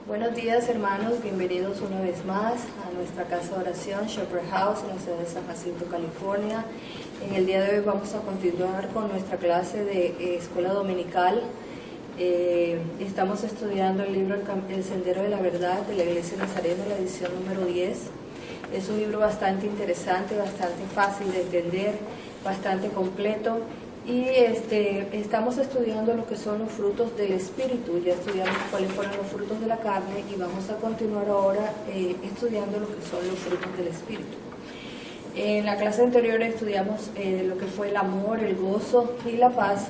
Buenos días, hermanos, bienvenidos una vez más a nuestra casa de oración Shepherd House en la ciudad de San Jacinto, California. En el día de hoy vamos a continuar con nuestra clase de escuela dominical. Estamos estudiando el libro El Sendero de la Verdad de la Iglesia Nazarena, la edición número 10. Es un libro bastante interesante, bastante fácil de entender, bastante completo. Y estamos estudiando lo que son los frutos del Espíritu. Ya estudiamos cuáles fueron los frutos de la carne y vamos a continuar ahora estudiando lo que son los frutos del Espíritu. En la clase anterior estudiamos lo que fue el amor, el gozo y la paz.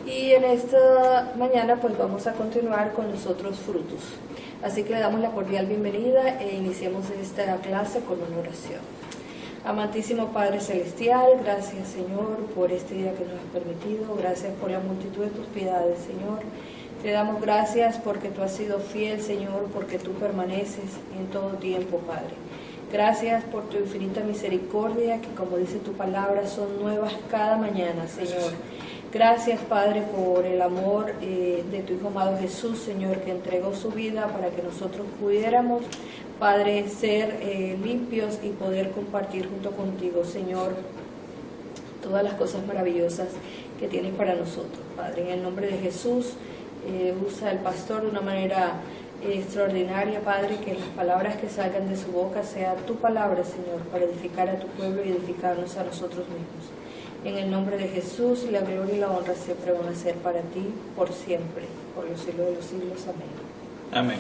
Y en esta mañana pues vamos a continuar con los otros frutos. Así que le damos la cordial bienvenida e iniciamos esta clase con una oración. Amantísimo Padre Celestial, gracias Señor por este día que nos has permitido, gracias por la multitud de tus piedades Señor. Te damos gracias porque tú has sido fiel Señor, porque tú permaneces en todo tiempo Padre. Gracias por tu infinita misericordia que como dice tu palabra son nuevas cada mañana Señor. Gracias Padre por el amor de tu Hijo amado Jesús Señor, que entregó su vida para que nosotros pudiéramos Padre, ser limpios y poder compartir junto contigo, Señor, todas las cosas maravillosas que tienes para nosotros, Padre. En el nombre de Jesús, usa al pastor de una manera extraordinaria, Padre, que las palabras que salgan de su boca sea tu palabra, Señor, para edificar a tu pueblo y edificarnos a nosotros mismos. En el nombre de Jesús, la gloria y la honra siempre van a ser para ti, por siempre, por los siglos de los siglos. Amén. Amén.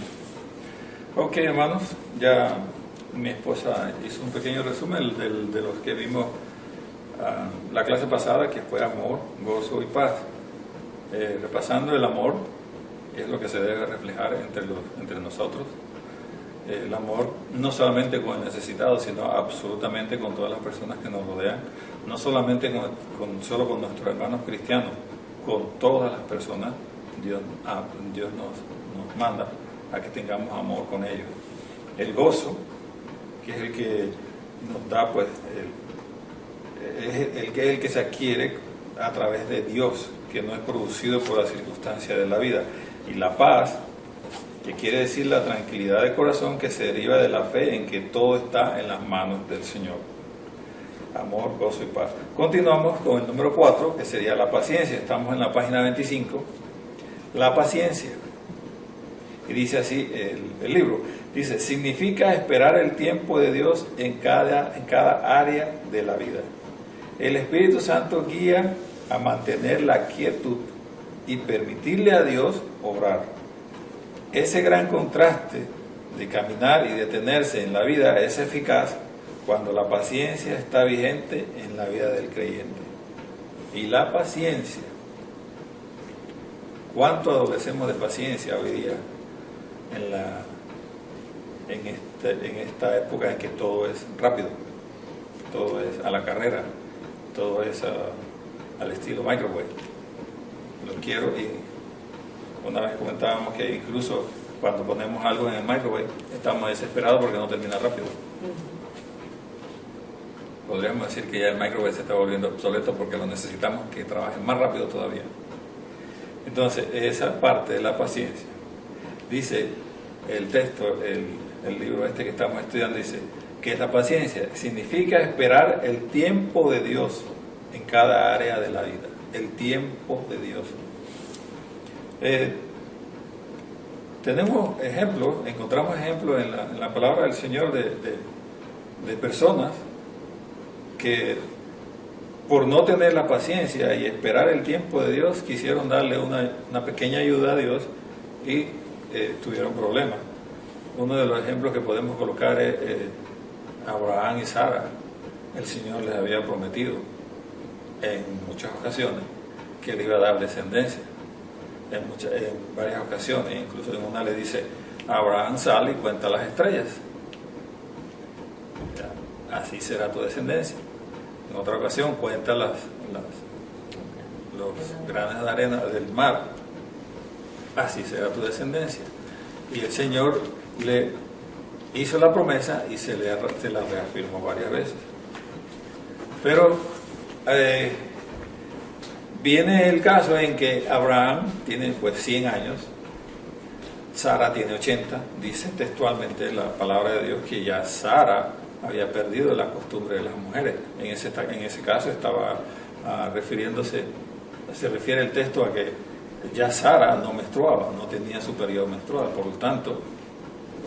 Ok, hermanos, ya mi esposa hizo un pequeño resumen de los que vimos la clase pasada, que fue amor, gozo y paz. Repasando, el amor es lo que se debe reflejar entre nosotros. El amor no solamente con el necesitado, sino absolutamente con todas las personas que nos rodean, no solamente solo con nuestros hermanos cristianos, con todas las personas. Dios nos manda a que tengamos amor con ellos. El gozo, que es el que nos da, pues, es el que se adquiere a través de Dios, que no es producido por las circunstancias de la vida. Y la paz, que quiere decir la tranquilidad de corazón que se deriva de la fe en que todo está en las manos del Señor. Amor, gozo y paz. Continuamos con el número 4, que sería la paciencia. Estamos en la página 25. La paciencia. Y dice así el libro, dice, significa esperar el tiempo de Dios en cada área de la vida. El Espíritu Santo guía a mantener la quietud y permitirle a Dios obrar. Ese gran contraste de caminar y detenerse en la vida es eficaz cuando la paciencia está vigente en la vida del creyente. Y la paciencia, ¿cuánto adolecemos de paciencia hoy día? En esta época en que todo es rápido, todo es a la carrera, todo es al estilo microwave. Lo quiero, y una vez comentábamos que incluso cuando ponemos algo en el microwave estamos desesperados porque no termina rápido. Podríamos decir que ya el microwave se está volviendo obsoleto porque lo necesitamos que trabaje más rápido todavía. Entonces, esa parte de la paciencia, dice el texto, el libro que estamos estudiando, dice que la paciencia significa esperar el tiempo de Dios en cada área de la vida. El tiempo de Dios. Tenemos ejemplos, encontramos ejemplos en la palabra del Señor de personas que por no tener la paciencia y esperar el tiempo de Dios quisieron darle una pequeña ayuda a Dios y tuvieron problemas. Uno de los ejemplos que podemos colocar es Abraham y Sara. El Señor les había prometido en muchas ocasiones que le iba a dar descendencia. En varias ocasiones, incluso en una le dice: Abraham, sale y cuenta las estrellas, así será tu descendencia. En otra ocasión cuenta los granos de arena del mar, así será tu descendencia. Y el Señor le hizo la promesa y se la reafirmó varias veces. Pero viene el caso en que Abraham tiene pues 100 años, Sara tiene 80, dice textualmente la palabra de Dios que ya Sara había perdido la costumbre de las mujeres. En ese caso estaba refiriéndose, se refiere el texto a que ya Sara no menstruaba, no tenía su periodo menstrual, por lo tanto,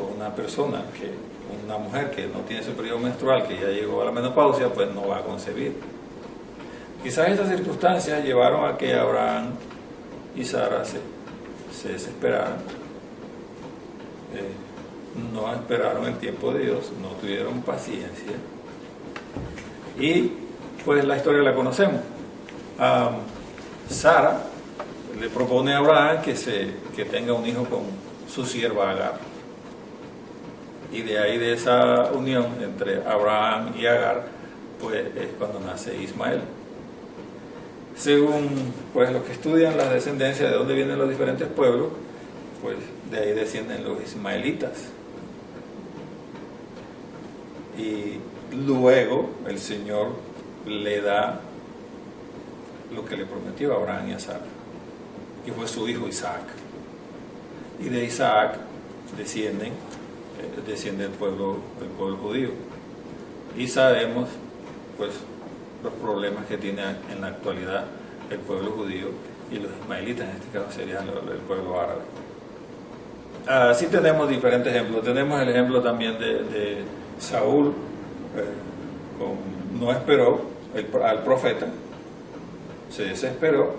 una mujer que no tiene su periodo menstrual, que ya llegó a la menopausia, pues no va a concebir. Quizás estas circunstancias llevaron a que Abraham y Sara se desesperaran, no esperaron el tiempo de Dios, no tuvieron paciencia, y pues la historia la conocemos. Sara le propone a Abraham que tenga un hijo con su sierva Agar, y de ahí, de esa unión entre Abraham y Agar, pues es cuando nace Ismael. Según pues los que estudian la descendencia de dónde vienen los diferentes pueblos, pues de ahí descienden los ismaelitas. Y luego el Señor le da lo que le prometió a Abraham y a Sara, y fue su hijo Isaac. Y de Isaac desciende el pueblo judío. Y sabemos pues los problemas que tiene en la actualidad el pueblo judío, y los ismaelitas en este caso serían el pueblo árabe. Así tenemos diferentes ejemplos. Tenemos el ejemplo también de Saúl, no esperó al profeta, se desesperó,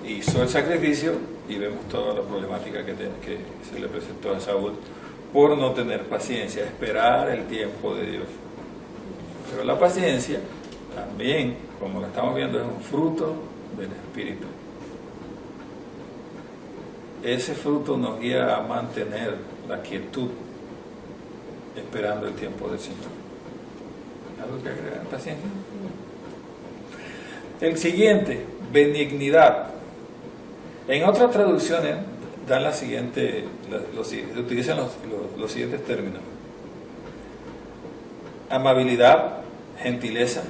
hizo el sacrificio, y vemos toda la problemática que se le presentó a Saúl por no tener paciencia, esperar el tiempo de Dios. Pero la paciencia también, como la estamos viendo, es un fruto del Espíritu. Ese fruto nos guía a mantener la quietud, esperando el tiempo del Señor. ¿Algo que agregar? ¿Paciencia? El siguiente, benignidad. En otras traducciones dan utilizan los siguientes términos: amabilidad, gentileza.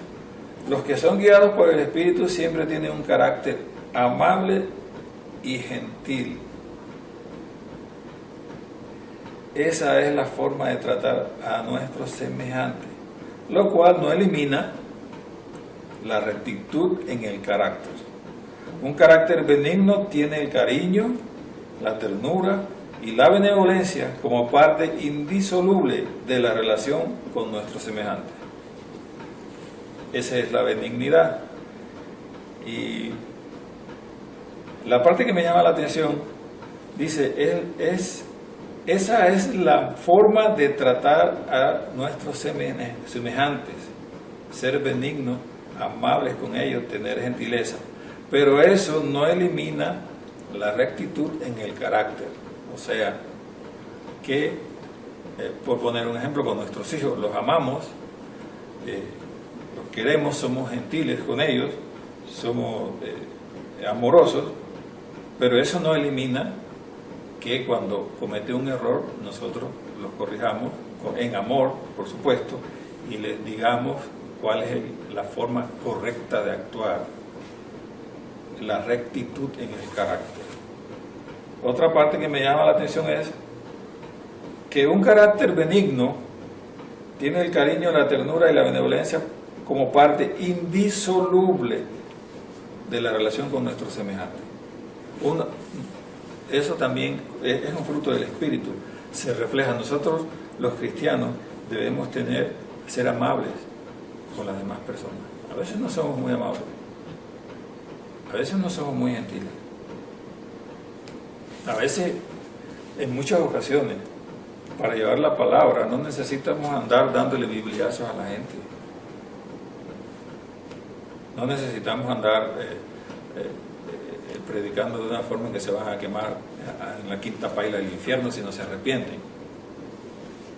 Los que son guiados por el Espíritu siempre tienen un carácter amable y gentil. Esa es la forma de tratar a nuestros semejantes, lo cual no elimina la rectitud en el carácter. Un carácter benigno tiene el cariño, la ternura y la benevolencia como parte indisoluble de la relación con nuestros semejantes. Esa es la benignidad. Y la parte que me llama la atención dice, esa es la forma de tratar a nuestros semejantes, ser benignos, amables con ellos, tener gentileza. Pero eso no elimina la rectitud en el carácter. O sea, que, por poner un ejemplo, con nuestros hijos, los amamos, los queremos, somos gentiles con ellos, somos amorosos, pero eso no elimina que cuando comete un error nosotros los corrijamos en amor, por supuesto, y les digamos cuál es la forma correcta de actuar, la rectitud en el carácter. Otra parte que me llama la atención es que un carácter benigno tiene el cariño, la ternura y la benevolencia como parte indisoluble de la relación con nuestros semejantes. Eso también es un fruto del Espíritu, se refleja. Nosotros los cristianos debemos ser amables con las demás personas. A veces no somos muy amables, a veces no somos muy gentiles, a veces, en muchas ocasiones, para llevar la palabra no necesitamos andar dándole bibliazos a la gente, no necesitamos andar predicando de una forma en que se van a quemar en la quinta paila del infierno si no se arrepienten.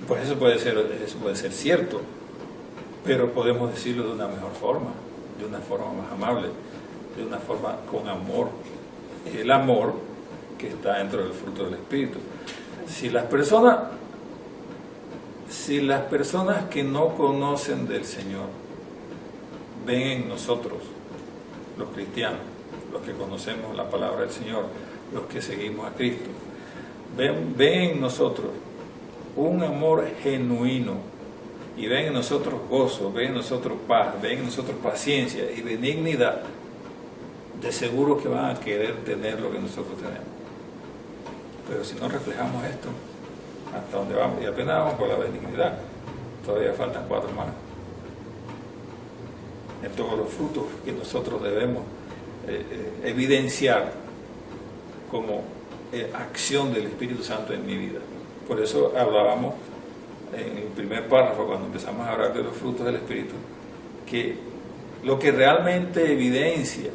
Pues eso puede ser cierto, pero podemos decirlo de una mejor forma, de una forma más amable, de una forma con amor, el amor que está dentro del fruto del Espíritu. Si las personas que no conocen del Señor ven en nosotros, los cristianos, los que conocemos la palabra del Señor, los que seguimos a Cristo, ven en nosotros un amor genuino, y ven en nosotros gozo, ven en nosotros paz, ven en nosotros paciencia y benignidad, de seguro que van a querer tener lo que nosotros tenemos. Pero si no reflejamos esto, hasta dónde vamos, y apenas vamos por la benignidad, todavía faltan 4 más. En todos los frutos que nosotros debemos evidenciar como acción del Espíritu Santo en mi vida. Por eso hablábamos en el primer párrafo, cuando empezamos a hablar de los frutos del Espíritu, que lo que realmente evidencia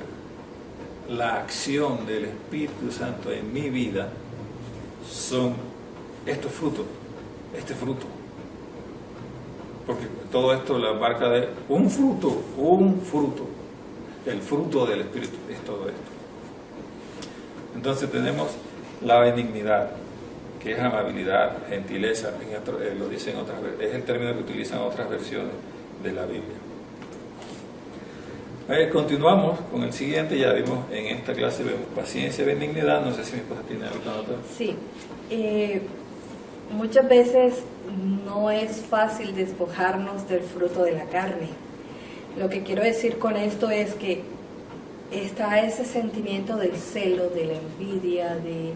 la acción del Espíritu Santo en mi vida son estos frutos, este fruto. Porque todo esto la marca de un fruto, el fruto del Espíritu es todo esto. Entonces tenemos la benignidad, que es amabilidad, gentileza, lo dicen es el término que utilizan otras versiones de la Biblia. Continuamos con el siguiente. Ya vimos en esta clase, vemos paciencia, benignidad. No sé si mi esposa tiene algo que anotar. Sí, muchas veces no es fácil despojarnos del fruto de la carne. Lo que quiero decir con esto es que está ese sentimiento del celo, de la envidia, de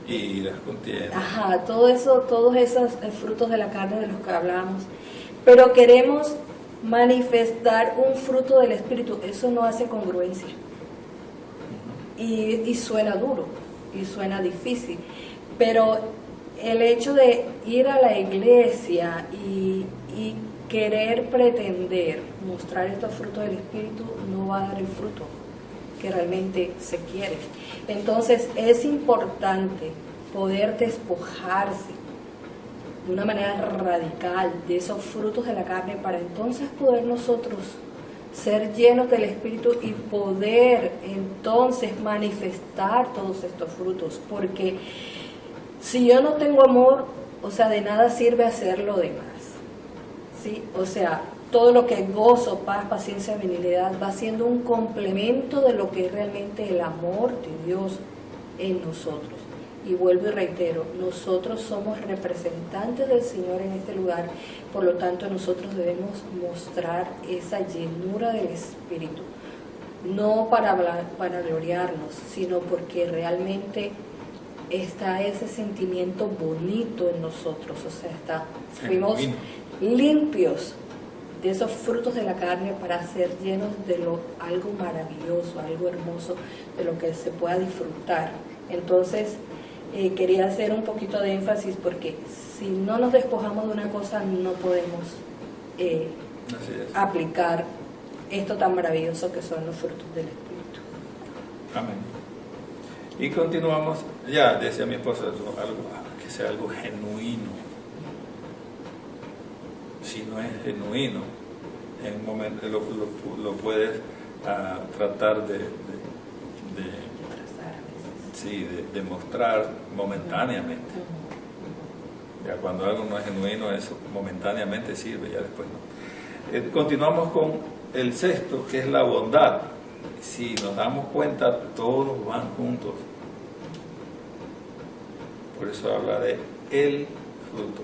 iras, contiendas. Ajá, todos esos frutos de la carne de los que hablamos. Pero queremos manifestar un fruto del Espíritu. Eso no hace congruencia. Y suena duro, y suena difícil. Pero el hecho de ir a la iglesia y querer pretender mostrar estos frutos del Espíritu no va a dar el fruto que realmente se quiere. Entonces es importante poder despojarse de una manera radical de esos frutos de la carne para entonces poder nosotros ser llenos del Espíritu y poder entonces manifestar todos estos frutos. Porque si yo no tengo amor, o sea, de nada sirve hacer lo demás, ¿sí? O sea, todo lo que es gozo, paz, paciencia, benignidad va siendo un complemento de lo que es realmente el amor de Dios en nosotros. Y vuelvo y reitero, nosotros somos representantes del Señor en este lugar, por lo tanto nosotros debemos mostrar esa llenura del Espíritu, no para gloriarnos, sino porque realmente está ese sentimiento bonito en nosotros, o sea, fuimos limpios de esos frutos de la carne para ser llenos de algo maravilloso, algo hermoso, de lo que se pueda disfrutar. Entonces, quería hacer un poquito de énfasis porque si no nos despojamos de una cosa no podemos aplicar esto tan maravilloso que son los frutos del Espíritu. Amén. Y continuamos, ya decía mi esposa, que sea algo genuino. Si no es genuino, en un momento lo puedes tratar de mostrar momentáneamente. Ya cuando algo no es genuino, eso momentáneamente sirve, ya después no. Continuamos con el sexto, que es la bondad. Si nos damos cuenta, todos van juntos. Por eso habla de el fruto.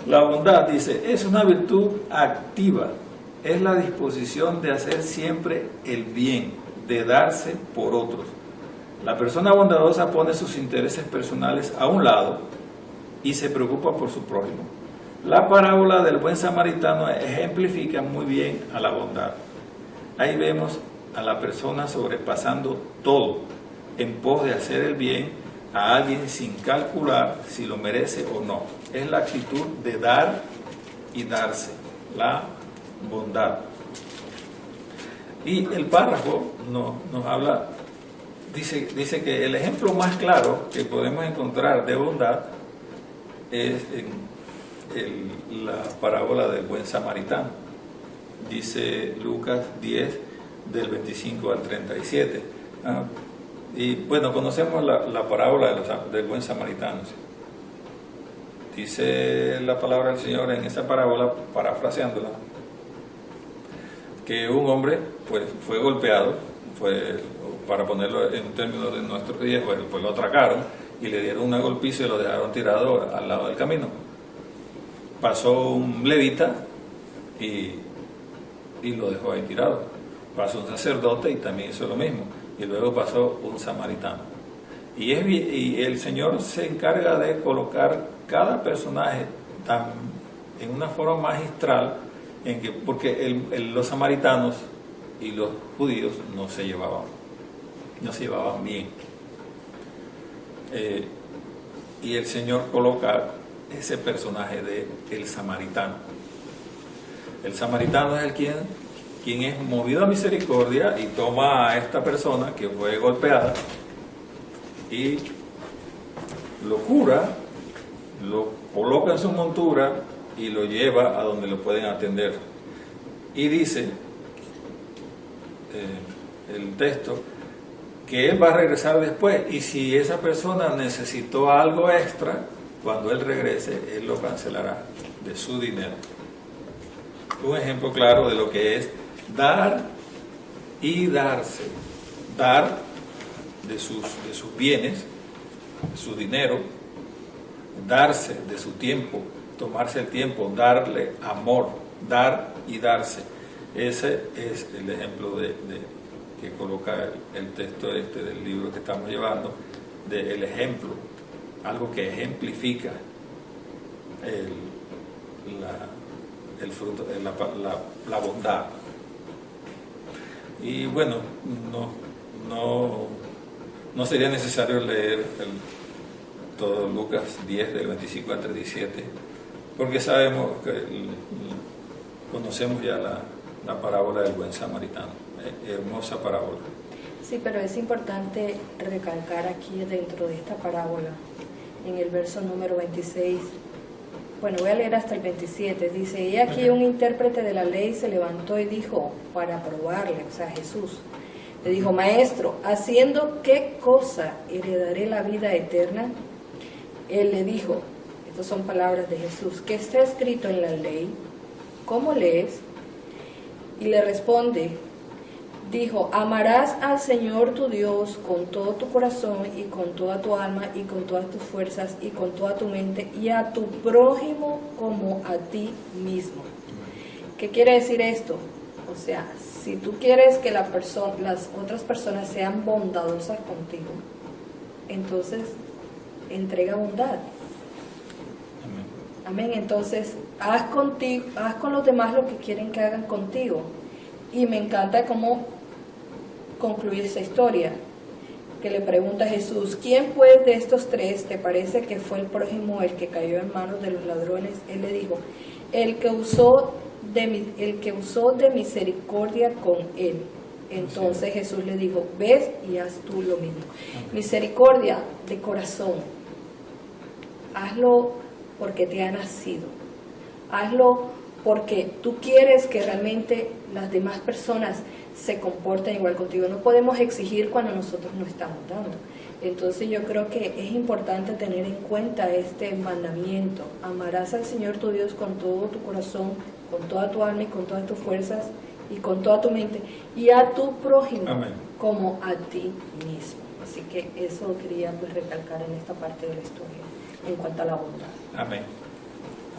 La bondad, dice, es una virtud activa, es la disposición de hacer siempre el bien, de darse por otros. La persona bondadosa pone sus intereses personales a un lado y se preocupa por su prójimo. La parábola del buen samaritano ejemplifica muy bien a la bondad. Ahí vemos a la persona sobrepasando todo en pos de hacer el bien a alguien sin calcular si lo merece o no. Es la actitud de dar y darse, la bondad. Y el párrafo nos habla, dice que el ejemplo más claro que podemos encontrar de bondad es en la parábola del buen samaritano. Dice Lucas 10, del 25 al 37. Y bueno, conocemos la parábola del buen samaritano. Dice la palabra del Señor en esa parábola, parafraseándola, que un hombre pues fue golpeado, para ponerlo en términos de nuestros días, pues lo atracaron y le dieron una golpiza y lo dejaron tirado al lado del camino. Pasó un levita y lo dejó ahí tirado. Pasó un sacerdote y también hizo lo mismo. Y luego pasó un samaritano. Y el Señor se encarga de colocar cada personaje en una forma magistral, porque los samaritanos y los judíos no se llevaban bien. Y el Señor coloca ese personaje de el samaritano. El samaritano es quien es movido a misericordia y toma a esta persona que fue golpeada y lo cura, lo coloca en su montura y lo lleva a donde lo pueden atender. Y dice el texto que él va a regresar después, y si esa persona necesitó algo extra, cuando él regrese, él lo cancelará de su dinero. Un ejemplo claro de lo que es dar y darse. Dar de sus bienes, de su dinero, darse de su tiempo, tomarse el tiempo, darle amor, dar y darse. Ese es el ejemplo que coloca el texto del libro que estamos llevando, del ejemplo, algo que ejemplifica el fruto, la bondad. Y bueno, no sería necesario leer todo Lucas 10 del 25 al 37, porque sabemos conocemos ya la parábola del buen samaritano. Hermosa parábola. Sí, pero es importante recalcar aquí dentro de esta parábola, en el verso número 26, bueno, voy a leer hasta el 27, dice, y aquí un intérprete de la ley se levantó y dijo, para probarle, o sea, Jesús, le dijo, maestro, ¿haciendo qué cosa heredaré la vida eterna? Él le dijo, estas son palabras de Jesús, ¿qué está escrito en la ley? ¿Cómo lees? Y le responde, dijo, amarás al Señor tu Dios con todo tu corazón y con toda tu alma y con todas tus fuerzas y con toda tu mente y a tu prójimo como a ti mismo. ¿Qué quiere decir esto? O sea, si tú quieres que las otras personas sean bondadosas contigo, entonces entrega bondad. Amén. Entonces, haz con los demás lo que quieren que hagan contigo. Y me encanta cómo concluye esa historia, que le pregunta a Jesús, ¿quién pues de estos tres te parece que fue el prójimo el que cayó en manos de los ladrones? Él le dijo, el que usó de misericordia con él. Entonces Jesús le dijo, ves y haz tú lo mismo. Misericordia de corazón. Hazlo porque te ha nacido. Hazlo porque tú quieres que realmente las demás personas se comporten igual contigo. No podemos exigir cuando nosotros no estamos dando. Entonces yo creo que es importante tener en cuenta este mandamiento. Amarás al Señor tu Dios con todo tu corazón, con toda tu alma y con todas tus fuerzas y con toda tu mente, y a tu prójimo Amén. Como a ti mismo. Así que eso quería pues recalcar en esta parte de la historia en cuanto a la bondad. Amén.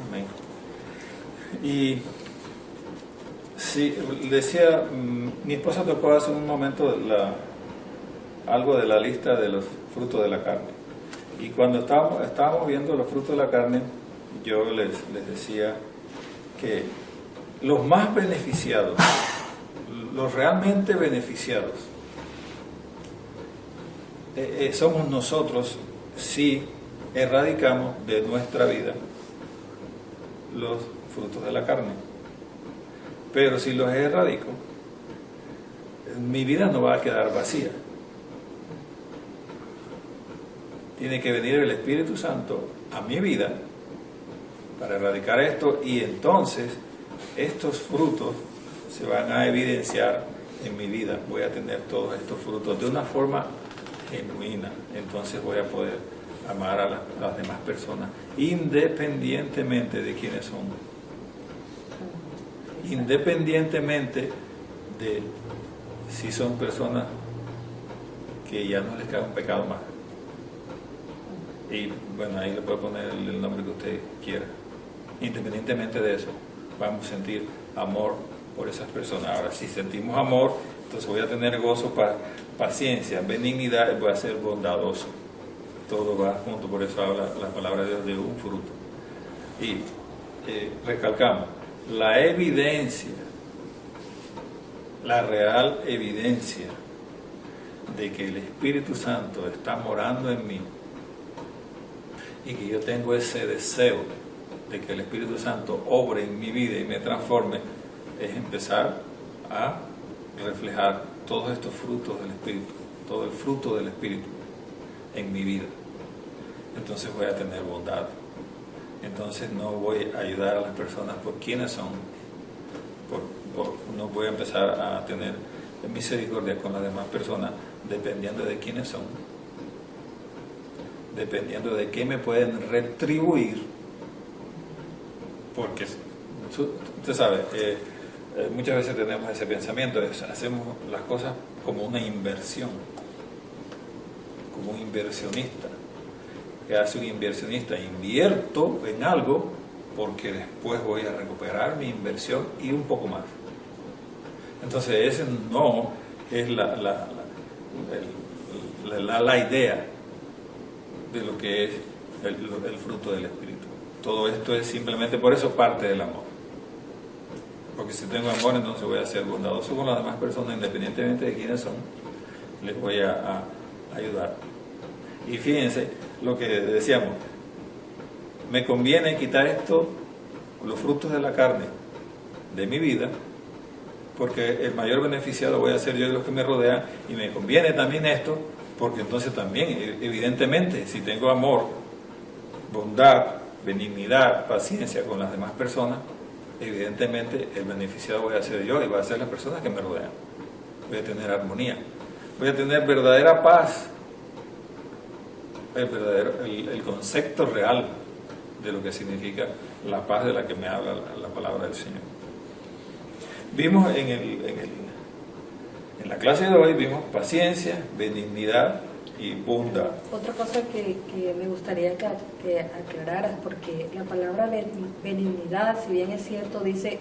Amén. Y sí, decía, mi esposa tocó hace un momento algo de la lista de los frutos de la carne. Y cuando estábamos viendo los frutos de la carne, yo les decía que los más beneficiados, los realmente beneficiados, somos nosotros si erradicamos de nuestra vida los frutos de la carne. Pero si los erradico, mi vida no va a quedar vacía. Tiene que venir el Espíritu Santo a mi vida para erradicar esto, y entonces estos frutos se van a evidenciar en mi vida. Voy a tener todos estos frutos de una forma genuina. Entonces voy a poder amar a las demás personas independientemente de quiénes son, independientemente de si son personas que ya no les cae un pecado más. Y bueno, ahí le puede poner el nombre que usted quiera. Independientemente de eso, vamos a sentir amor por esas personas. Ahora, si sentimos amor, entonces voy a tener gozo, paciencia, benignidad, voy a ser bondadoso. Todo va junto, por eso habla la palabra de Dios de un fruto. Y recalcamos, la evidencia, la real evidencia de que el Espíritu Santo está morando en mí y que yo tengo ese deseo de que el Espíritu Santo obre en mi vida y me transforme, es empezar a reflejar todos estos frutos del Espíritu, todo el fruto del Espíritu en mi vida. Entonces voy a tener bondad. Entonces no voy a ayudar a las personas por quienes son. No voy a empezar a tener misericordia con las demás personas dependiendo de quiénes son, dependiendo de qué me pueden retribuir, porque usted sabe, muchas veces tenemos ese pensamiento, hacemos las cosas como una inversión, como un inversionista. Que hace un inversionista, invierto en algo porque después voy a recuperar mi inversión y un poco más. Entonces ese no es la idea de lo que es el fruto del Espíritu. Todo esto es simplemente, por eso parte del amor. Porque si tengo amor, entonces voy a ser bondadoso con las demás personas, independientemente de quiénes son, les voy a ayudar. Y fíjense lo que decíamos, me conviene quitar esto, los frutos de la carne, de mi vida, porque el mayor beneficiado voy a ser yo y los que me rodean, y me conviene también esto, porque entonces también, evidentemente, si tengo amor, bondad, benignidad, paciencia con las demás personas, evidentemente el beneficiado voy a ser yo y voy a ser las personas que me rodean. Voy a tener armonía, voy a tener verdadera paz, el concepto real de lo que significa la paz de la que me habla la palabra del Señor. Vimos en la clase de hoy, vimos paciencia, benignidad y bondad. Otra cosa que me gustaría que aclararas, porque la palabra benignidad, si bien es cierto, dice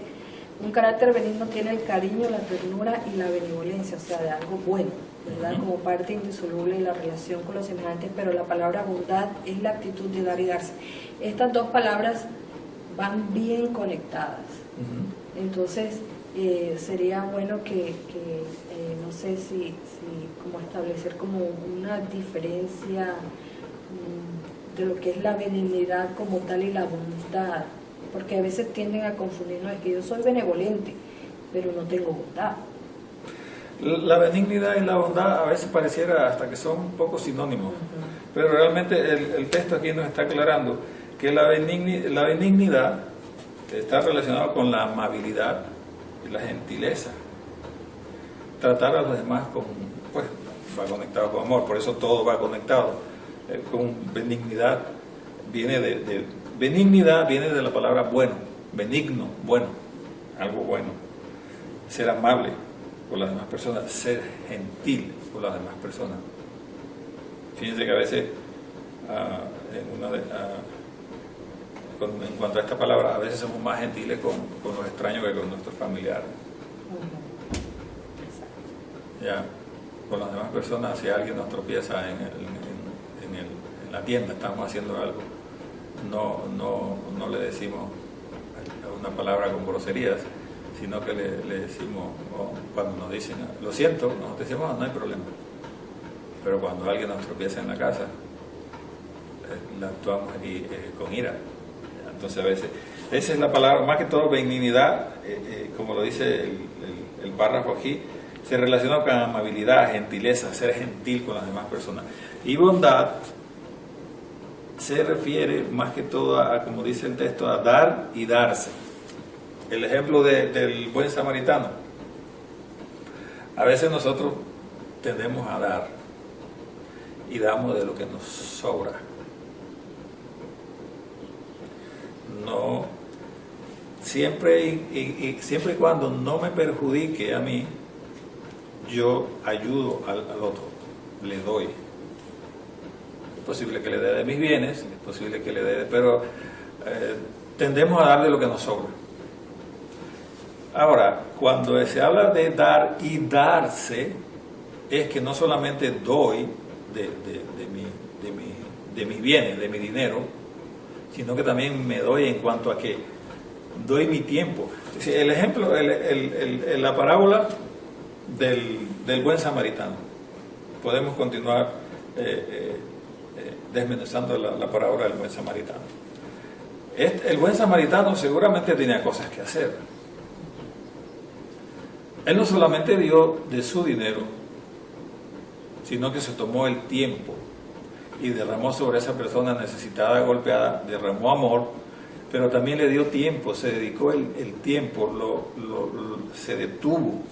un carácter benigno, tiene el cariño, la ternura y la benevolencia, o sea, de algo bueno, ¿verdad? Como parte indisoluble de la relación con los semejantes, pero la palabra bondad es la actitud de dar y darse. Estas dos palabras van bien conectadas. Entonces, sería bueno que no sé si como establecer como una diferencia de lo que es la benignidad como tal y la bondad, porque a veces tienden a confundirnos, es que yo soy benevolente, pero no tengo bondad. La benignidad y la bondad a veces pareciera hasta que son un poco sinónimos, pero realmente el texto aquí nos está aclarando que la benignidad está relacionada con la amabilidad y la gentileza. Tratar a los demás pues va conectado con amor, por eso todo va conectado. Con benignidad benignidad viene de la palabra bueno, benigno, bueno, algo bueno. Ser amable con las demás personas, ser gentil con las demás personas. Fíjense que a veces en cuanto a esta palabra, a veces somos más gentiles con los extraños que con nuestros familiares. Ya, con las demás personas, si alguien nos tropieza en la tienda, estamos haciendo algo, no le decimos una palabra con groserías, sino que le decimos, cuando nos dicen, lo siento, nosotros decimos, no hay problema. Pero cuando alguien nos tropieza en la casa, la actuamos aquí con ira. Entonces a veces, esa es la palabra, más que todo benignidad, como lo dice el párrafo aquí, se relaciona con amabilidad, gentileza, ser gentil con las demás personas. Y bondad se refiere más que todo a, como dice el texto, a dar y darse. El ejemplo del buen samaritano. A veces nosotros tendemos a dar y damos de lo que nos sobra. No, siempre y cuando no me perjudique a mí, yo ayudo al otro. le doy. Es posible que le dé de mis bienes, es posible que le dé, pero tendemos a dar de lo que nos sobra. Ahora, cuando se habla de dar y darse, es que no solamente doy de mis bienes, de mi dinero, sino que también me doy en cuanto a que doy mi tiempo. El ejemplo, la parábola del buen samaritano. Podemos continuar desmenuzando la parábola del buen samaritano. El buen samaritano seguramente tenía cosas que hacer. Él no solamente dio de su dinero, sino que se tomó el tiempo y derramó sobre esa persona necesitada, golpeada, derramó amor, pero también le dio tiempo, se dedicó el tiempo, se detuvo.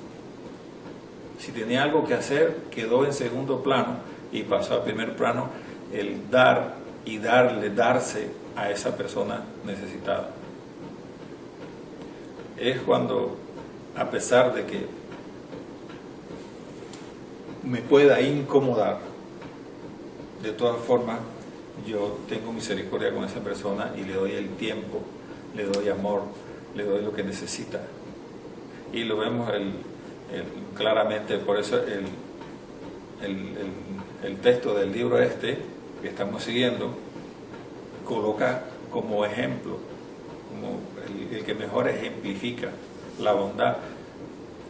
Si tenía algo que hacer, quedó en segundo plano y pasó a primer plano el dar y darse a esa persona necesitada. Es cuando, a pesar de que me pueda incomodar, de todas formas yo tengo misericordia con esa persona y le doy el tiempo, le doy amor, le doy lo que necesita. Y lo vemos claramente, por eso el texto del libro que estamos siguiendo coloca como ejemplo, como el que mejor ejemplifica la bondad,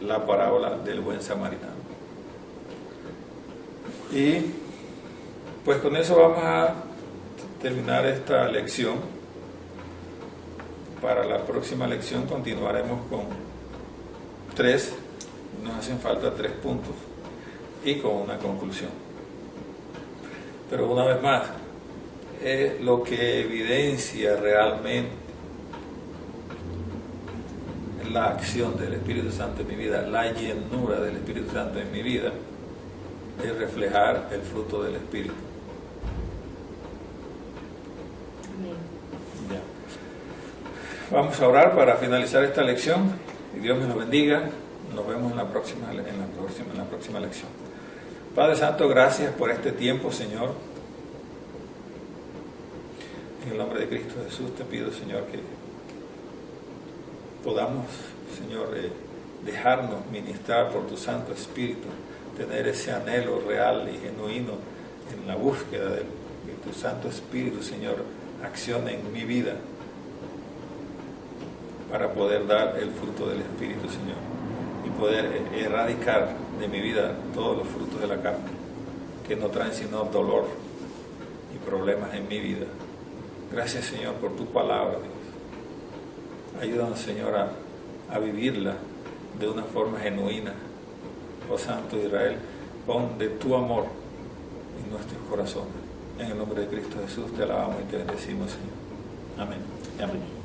la parábola del buen samaritano. Y pues con eso vamos a terminar esta lección. Para la próxima lección continuaremos con nos hacen falta 3 puntos y con una conclusión. Pero una vez más, es lo que evidencia realmente la acción del Espíritu Santo en mi vida, la llenura del Espíritu Santo en mi vida, es reflejar el fruto del Espíritu. Amén. Ya. Vamos a orar para finalizar esta lección y Dios me lo bendiga. Nos vemos en la próxima lección. Padre Santo, gracias por este tiempo, Señor. En el nombre de Cristo Jesús te pido, Señor, que podamos, Señor, dejarnos ministrar por tu Santo Espíritu, tener ese anhelo real y genuino en la búsqueda de tu Santo Espíritu, Señor, accione en mi vida para poder dar el fruto del Espíritu, Señor, y poder erradicar de mi vida todos los frutos de la carne que no traen sino dolor y problemas en mi vida. Gracias, Señor, por tu palabra, Dios. Ayúdanos, Señor, a vivirla de una forma genuina. Oh Santo Israel, pon de tu amor en nuestros corazones. En el nombre de Cristo Jesús te alabamos y te bendecimos, Señor. Amén. Amén.